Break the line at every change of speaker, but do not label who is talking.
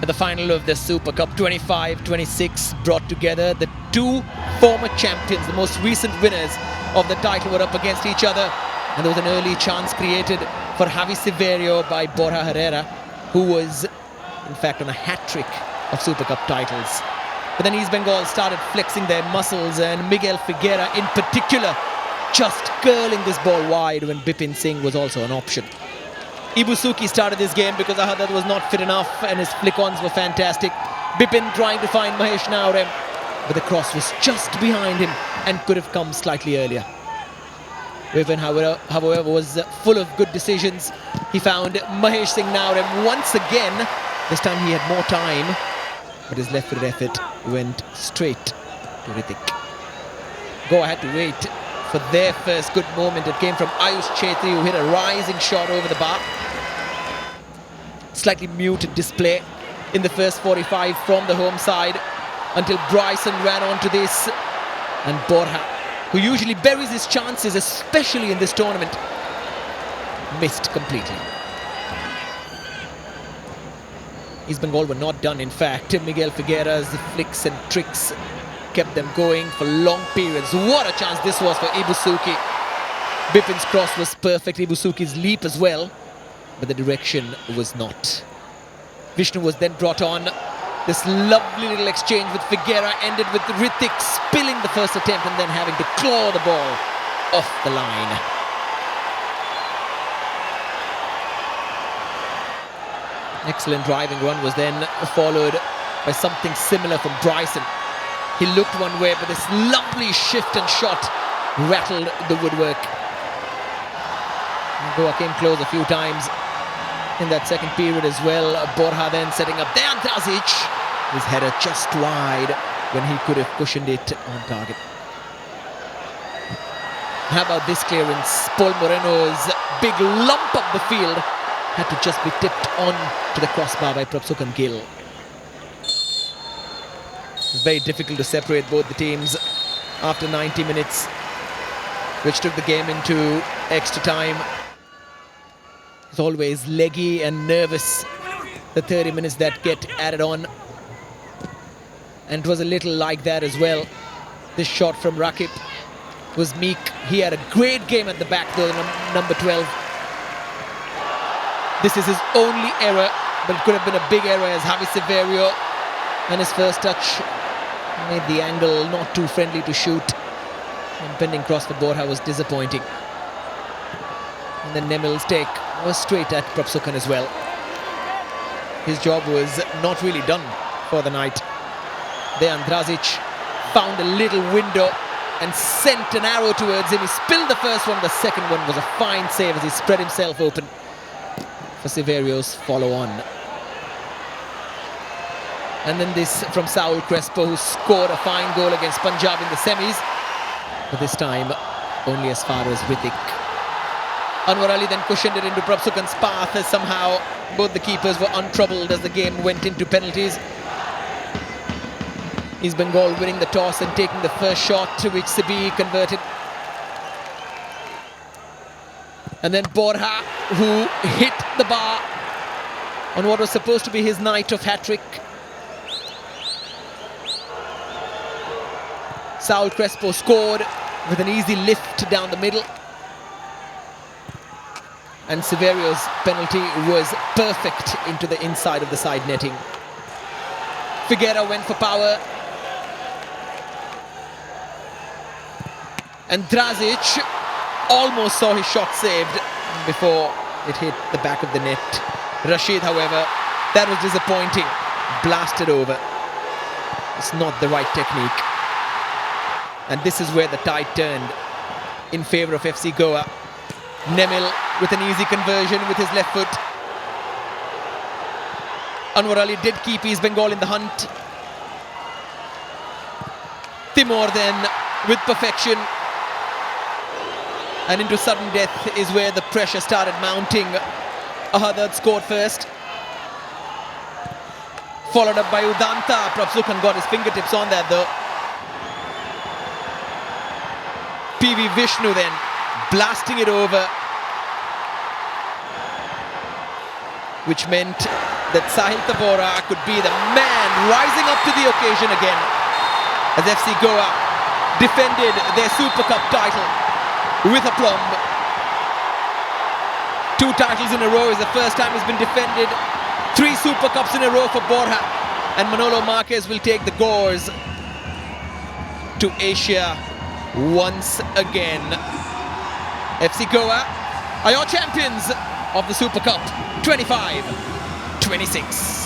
At the final of the Super Cup 25-26 brought together the two former champions, the most recent winners of the title, were up against each other, and there was an early chance created for Javi Severio by Borja Herrera, who was in fact on a hat-trick of Super Cup titles. But then East Bengal started flexing their muscles, and Miguel Figuera in particular just curling this ball wide when Bipin Singh was also an option. Ibusuki started this game because Ahadad was not fit enough and his flick-ons were fantastic. Bipin trying to find Mahesh Naurem, but the cross was just behind him and could have come slightly earlier. Bipin, however, was full of good decisions. He found Mahesh Singh Naurem once again. This time he had more time, but his left-footed effort went straight to Ritik. Goa had to wait for their first good moment. It came from Ayush Chetri, who hit a rising shot over the bar. Slightly muted display in the first 45 from the home side until Bryson ran onto this, and Borja, who usually buries his chances, especially in this tournament, missed completely. East Bengal were not done, in fact. Miguel Figuera's flicks and tricks kept them going for long periods. What a chance this was for Ibusuki. Bipin's cross was perfect, Ibusuki's leap as well, but the direction was not. Vishnu was then brought on. This lovely little exchange with Figuera ended with Ritik spilling the first attempt and then having to claw the ball off the line. Excellent driving run was then followed by something similar from Bryson. He looked one way, but this lovely shift and shot rattled the woodwork. Goa came close a few times in that second period as well. Borja then setting up Dejan Drazic. His header just wide when he could have cushioned it on target. How about this clearance? Paul Moreno's big lump up the field had to just be tipped on to the crossbar by Prabhsukan Gill. It was very difficult to separate both the teams after 90 minutes, which took the game into extra time. It's always leggy and nervous, the 30 minutes that get added on. And it was a little like that as well. This shot from Rakip was meek. He had a great game at the back though, number 12. This is his only error, but it could have been a big error as Javi Severio, and his first touch made the angle not too friendly to shoot. And pending cross for Borja was disappointing. And then Nemil's take was straight at Prabhsukan as well. His job was not really done for the night. Dejan Drazic found a little window and sent an arrow towards him. He spilled the first one. The second one was a fine save as he spread himself open for Severio's follow-on. And then this from Saul Crespo, who scored a fine goal against Punjab in the semis, but this time only as far as Ritik. Anwar Ali then cushioned it into Prabhsukan's path as somehow both the keepers were untroubled as the game went into penalties. East Bengal winning the toss and taking the first shot, to which Sibi converted. And then Borja, who hit the bar on what was supposed to be his night of hat-trick. Saul Crespo scored with an easy lift down the middle. And Severio's penalty was perfect into the inside of the side netting. Figuera went for power. And Drazic almost saw his shot saved before it hit the back of the net. Rashid, however, that was disappointing. Blasted over. It's not the right technique. And this is where the tide turned in favour of FC Goa. Nemil with an easy conversion with his left foot. Anwar Ali did keep East Bengal in the hunt. Timor then with perfection. And into sudden death is where the pressure started mounting. Ahadad scored first, followed up by Udanta. Prabhsukan got his fingertips on that though. PV Vishnu then blasting it over, which meant that Sahil Tabora could be the man rising up to the occasion again, as FC Goa defended their Super Cup title with aplomb. 2 titles in a row is the first time it's been defended. 3 Super Cups in a row for Borja, and Manolo Marquez will take the Gores to Asia once again. FC Goa are your champions of the Super Cup 25-26.